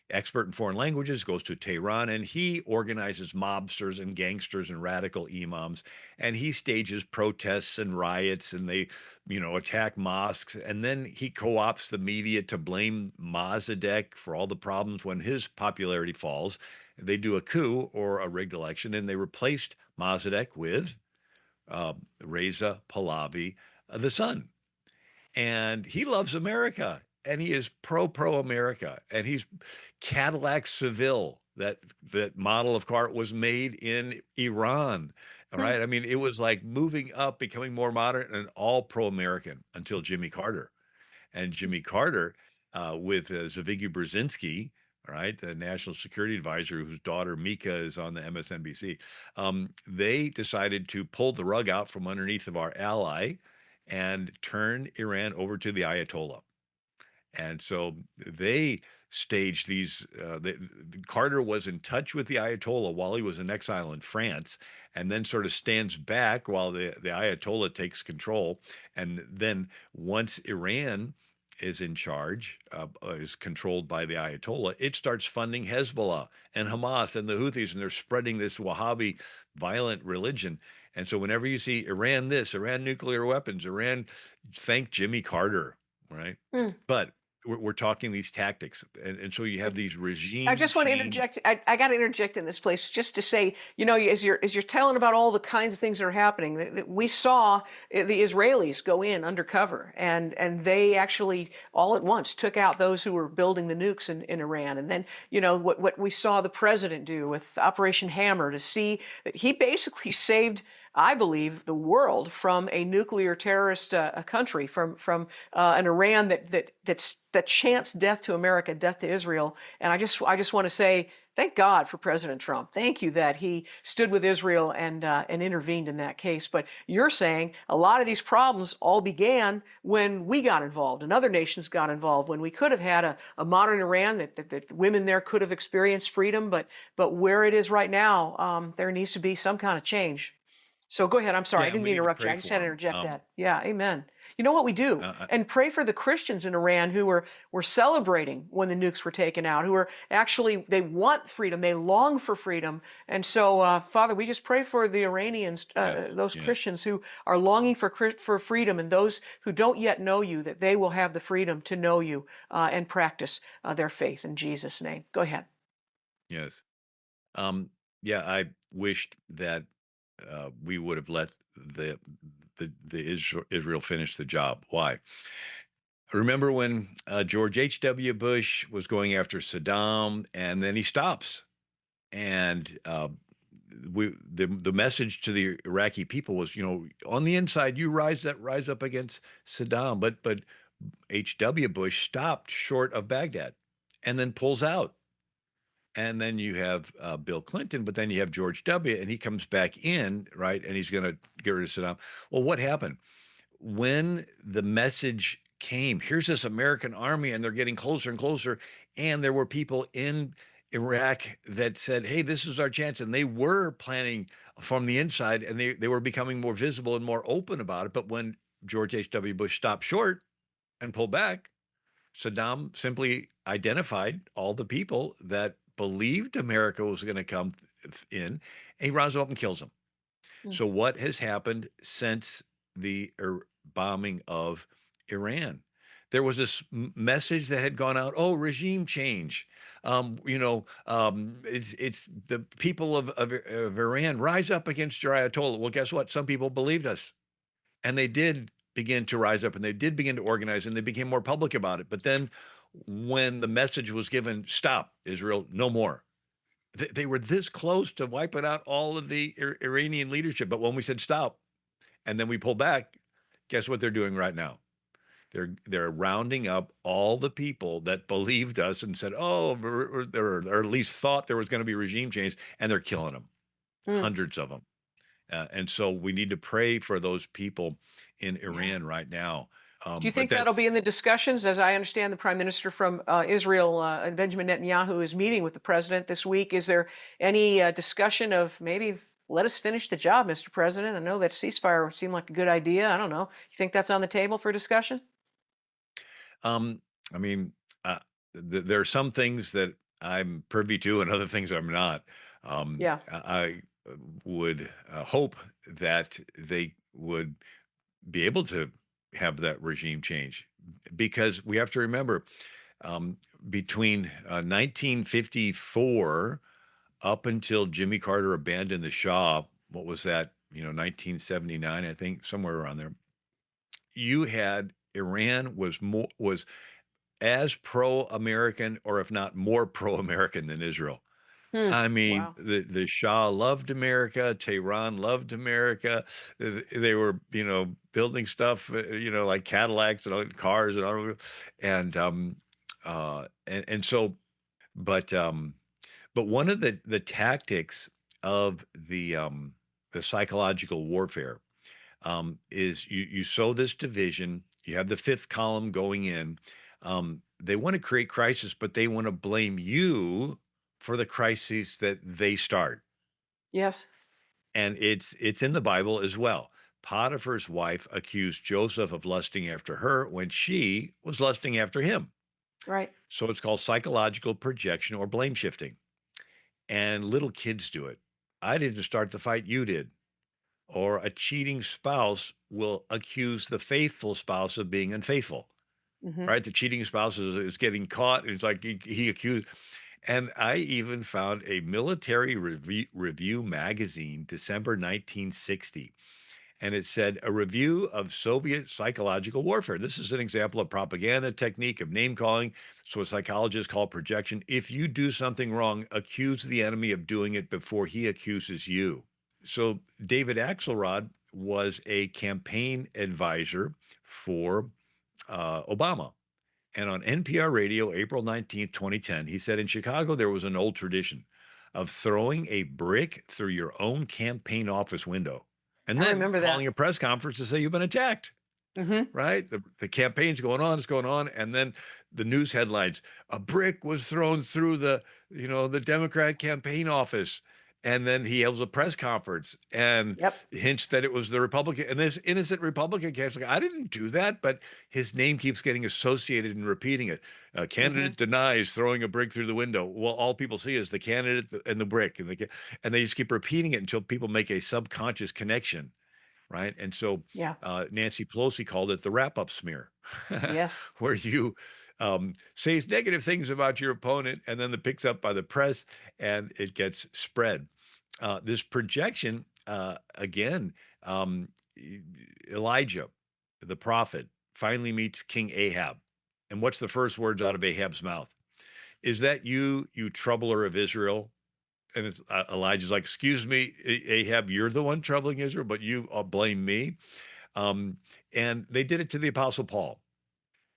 expert in foreign languages, goes to Tehran, and he organizes mobsters and gangsters and radical imams, and he stages protests and riots, and they, attack mosques. And then he co-opts the media to blame Mossadegh for all the problems. When his popularity falls, they do a coup or a rigged election, and they replaced Mossadegh with Reza Pahlavi, the son. And he loves America, and he is pro America, and he's Cadillac Seville. That model of car was made in Iran. All Hmm. right. I mean, it was like moving up, becoming more modern and all pro American until Jimmy Carter. And Jimmy Carter, with Zbigniew Brzezinski, all right, the national security advisor whose daughter Mika is on the MSNBC, they decided to pull the rug out from underneath of our ally and turn Iran over to the Ayatollah. And so they staged these. Carter was in touch with the Ayatollah while he was in exile in France, and then sort of stands back while the Ayatollah takes control. And then once Iran is in charge, is controlled by the Ayatollah, it starts funding Hezbollah and Hamas and the Houthis, and they're spreading this Wahhabi violent religion. And so whenever you see Iran this, Iran nuclear weapons, Iran, thank Jimmy Carter, right? Hmm. But we're talking these tactics. And so you have these I regime just want to change. interject. I got to interject in this place just to say, as you're telling about all the kinds of things that are happening, that we saw the Israelis go in undercover, and they actually all at once took out those who were building the nukes in Iran. And then what we saw the president do with Operation Hammer, to see that he basically saved, I believe, the world from a nuclear terrorist country, from an Iran that chants death to America, death to Israel. And I just want to say, thank God for President Trump. Thank you that he stood with Israel and intervened in that case. But you're saying a lot of these problems all began when we got involved and other nations got involved, when we could have had a modern Iran that women there could have experienced freedom. But where it is right now, there needs to be some kind of change. So go ahead. I'm sorry. I Yeah, and didn't we mean to need to interrupt you. pray I just had to for them. interject that. Yeah, amen. You know what we do? Uh, And pray for the Christians in Iran who were celebrating when the nukes were taken out, who are actually, they want freedom, they long for freedom. And so, Father, we just pray for the Iranians, yes, those yes, Christians who are longing for freedom, and those who don't yet know you, that they will have the freedom to know you and practice their faith in Jesus' name. Go ahead. yes. Um, yeah, I wished that we would have let Israel finish the job. Why? Remember when George H.W. Bush was going after Saddam, and then he stops, and the message to the Iraqi people was, on the inside, you rise up against Saddam, but H.W. Bush stopped short of Baghdad, and then pulls out. And then you have Bill Clinton, but then you have George W., and he comes back in, right? And he's going to get rid of Saddam. Well, what happened? When the message came, here's this American army, and they're getting closer and closer. And there were people in Iraq that said, hey, this is our chance. And they were planning from the inside, and they were becoming more visible and more open about it. But when George H.W. Bush stopped short and pulled back, Saddam simply identified all the people that believed America was going to come in, and he rounds them up and kills them. Mm. So what has happened since the bombing of Iran? There was this message that had gone out, oh, regime change. It's the people of Iran, rise up against your Ayatollah. Well, guess what? Some people believed us, and they did begin to rise up, and they did begin to organize, and they became more public about it. But then when the message was given, stop, Israel, no more, they were this close to wiping out all of the Iranian leadership. But when we said stop and then we pulled back, guess what they're doing right now? They're rounding up all the people that believed us and said, "Oh," or at least thought there was going to be regime change, and they're killing them, Mm, hundreds of them. And so we need to pray for those people in yeah. Iran right now. Do you But think that'll that's be in the discussions? As I understand, the Prime Minister from Israel, Benjamin Netanyahu, is meeting with the president this week. Is there any discussion of maybe let us finish the job, Mr. President? I know that ceasefire seemed like a good idea. I don't know. You think that's on the table for discussion? Um, I mean, there are some things that I'm privy to and other things I'm not. Yeah. I would hope that they would be able to have that regime change because we have to remember um, between 1954 up until Jimmy Carter abandoned the Shah, what was that? 1979, I think, somewhere around there. You had Iran was as pro-American, or if not more pro-American than Israel. Hmm. I mean, Wow. the Shah loved America, Tehran loved America. They were, building stuff, like Cadillacs and cars and automobiles, and and so, but one of the tactics of the psychological warfare is you sow this division. You have the fifth column going in. They want to create crisis, but they want to blame you for the crises that they start. Yes. And it's in the Bible as well. Potiphar's wife accused Joseph of lusting after her when she was lusting after him. Right. So it's called psychological projection or blame shifting. And little kids do it. I didn't start the fight, you did. Or a cheating spouse will accuse the faithful spouse of being unfaithful, Hmm. right? The cheating spouse is getting caught. And it's like he accused. And I even found a military review magazine, December 1960. And it said, a review of Soviet psychological warfare. This is an example of propaganda technique of name calling. So a psychologist called projection. If you do something wrong, accuse the enemy of doing it before he accuses you. So David Axelrod was a campaign advisor for Obama. And on NPR radio, April 19th, 2010, he said in Chicago, there was an old tradition of throwing a brick through your own campaign office window and I then remember that. calling a press conference to say you've been attacked, Hmm. right? The campaign's going on, it's going on. And then the news headlines, a brick was thrown through the Democrat campaign office. And then he holds a press conference and Yep. hints that it was the Republican, and this innocent Republican candidate, like, I didn't do that, but his name keeps getting associated and repeating it. Hmm. Candidate denies throwing a brick through the window. Well, all people see is the candidate and the brick, and they just keep repeating it until people make a subconscious connection, right? And so Yeah. Nancy Pelosi called it the wrap-up smear, Yes. where you say negative things about your opponent, and then it picks up by the press, and it gets spread. This projection, again, Elijah, the prophet, finally meets King Ahab. And what's the first words out of Ahab's mouth? Is that you troubler of Israel? And Elijah's like, excuse me, Ahab, you're the one troubling Israel, but you blame me. Um, and they did it to the Apostle Paul.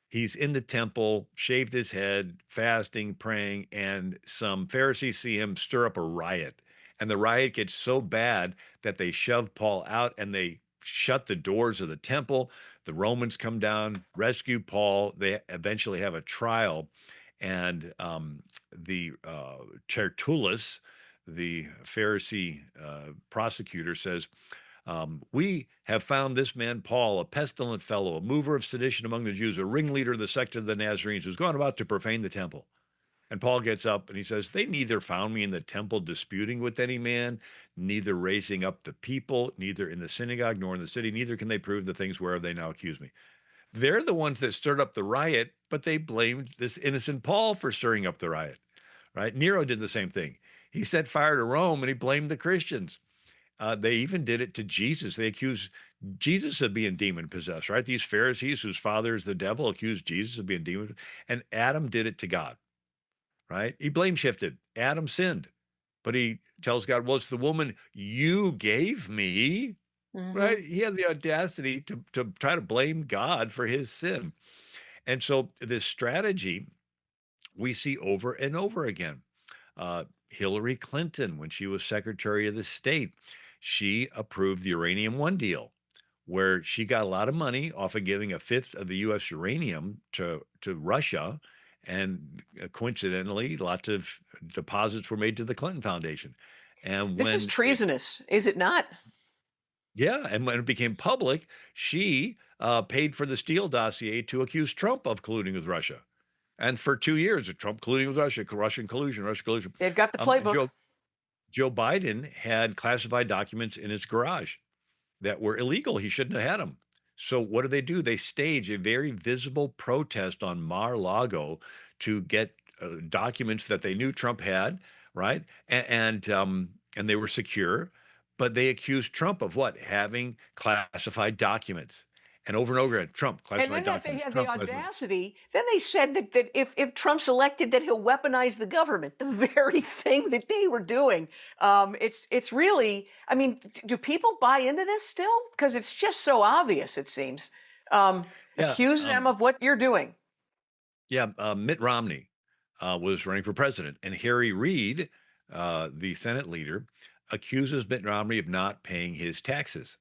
He's in the temple, shaved his head, fasting, praying, and some Pharisees see him stir up a riot. And the riot gets so bad that they shove Paul out and they shut the doors of the temple. The Romans come down, rescue Paul. They eventually have a trial. And the Tertullus, the Pharisee prosecutor, says, we have found this man, Paul, a pestilent fellow, a mover of sedition among the Jews, a ringleader of the sect of the Nazarenes, who's gone about to profane the temple. And Paul gets up and he says, they neither found me in the temple disputing with any man, neither raising up the people, neither in the synagogue nor in the city, neither can they prove the things whereof they now accuse me. They're the ones that stirred up the riot, but they blamed this innocent Paul for stirring up the riot, right? Nero did the same thing. He set fire to Rome and he blamed the Christians. They even did it to Jesus. They accused Jesus of being demon possessed, right? These Pharisees whose father is the devil accused Jesus of being demon. And Adam did it to God, right? He blame shifted. Adam sinned, but he tells God, well, it's the woman you gave me. Hmm. right? He had the audacity to try to blame God for his sin. And so this strategy we see over and over again. Hillary Clinton, when she was Secretary of the State, she approved the Uranium One deal, where she got a lot of money off of giving a fifth of the U.S. uranium to Russia. And coincidentally, lots of deposits were made to the Clinton Foundation. And This is when it, treasonous, is it not? yeah, and when it became public, she paid for the Steele dossier to accuse Trump of colluding with Russia. And for 2 years, Trump colluding with Russia, Russian collusion, Russian collusion. They've got the playbook. Joe Biden had classified documents in his garage that were illegal. He shouldn't have had them. So what do? They stage a very visible protest on Mar-Lago to get documents that they knew Trump had, right? And they were secure, but they accused Trump of what? Having classified documents. And over again, Trump, And classified then that they documents, had the Trump, classified. audacity, then they said that if Trump's elected, that he'll weaponize the government, the very thing that they were doing. It's really, I mean, do people buy into this still? Because it's just so obvious, it seems. Yeah, Accuse them of what you're doing. yeah. Mitt Romney was running for president, and Harry Reid, the Senate leader, accuses Mitt Romney of not paying his taxes.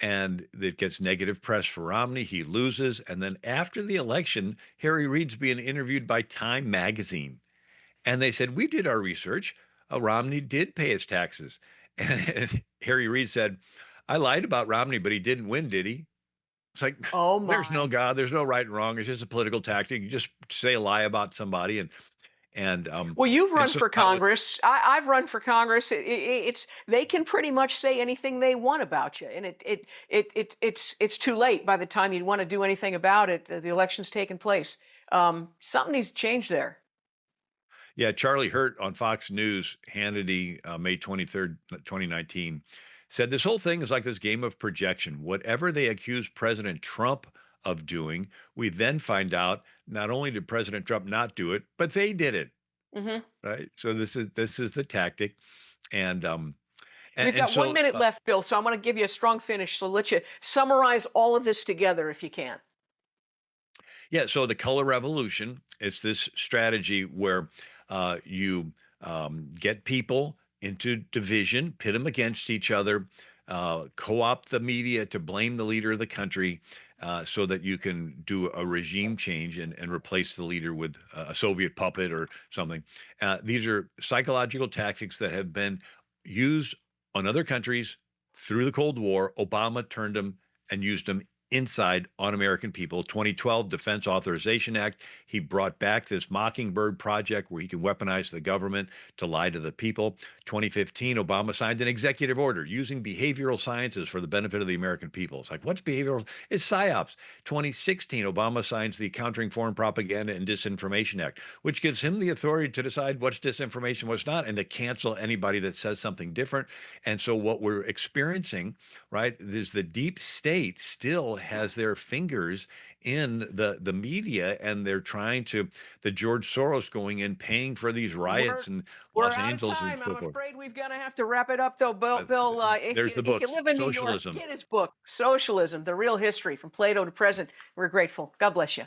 And it gets negative press for Romney. He loses. And then after the election, Harry Reid's being interviewed by Time magazine. And they said, we did our research. Romney did pay his taxes. And Harry Reid said, I lied about Romney, but he didn't win, did he? It's like, Oh there's no my. God, there's no right and wrong. It's just a political tactic. You just say a lie about somebody. And Well, you've and run so for that was, Congress. I've run for Congress. It's they can pretty much say anything they want about you, and it's too late by the time you want to do anything about it. The election's taken place. Something needs to change there. yeah, Charlie Hurt on Fox News, Hannity, May 23rd, 2019, said this whole thing is like this game of projection. Whatever they accuse President Trump of doing, we then find out not only did President Trump not do it, but they did it. Hmm. Right. So this is the tactic. And We've and got one so minute left, Bill. So I'm going to give you a strong finish. So let you summarize all of this together, if you can. yeah, so the color revolution, it's this strategy where you get people into division, pit them against each other, co-opt the media to blame the leader of the country, so that you can do a regime change and replace the leader with a Soviet puppet or something. These are psychological tactics that have been used on other countries through the Cold War. Obama turned them and used them inside on American people. 2012 Defense Authorization Act, he brought back this Mockingbird project where he can weaponize the government to lie to the people. 2015, Obama signed an executive order using behavioral sciences for the benefit of the American people. It's like, what's behavioral? It's PSYOPs. 2016, Obama signs the Countering Foreign Propaganda and Disinformation Act, which gives him the authority to decide what's disinformation, what's not, and to cancel anybody that says something different. And so what we're experiencing, right, is the deep state still has their fingers in the media, and they're trying to, the George Soros going in paying for these We're riots in we're Los out of Angeles and time. so I'm forth. afraid we've got to have to wrap it up, though. Bill, Uh, if there's you the if you books, live in New York, Socialism. get his book, Socialism: The Real History from Plato to Present. We're grateful. God bless you.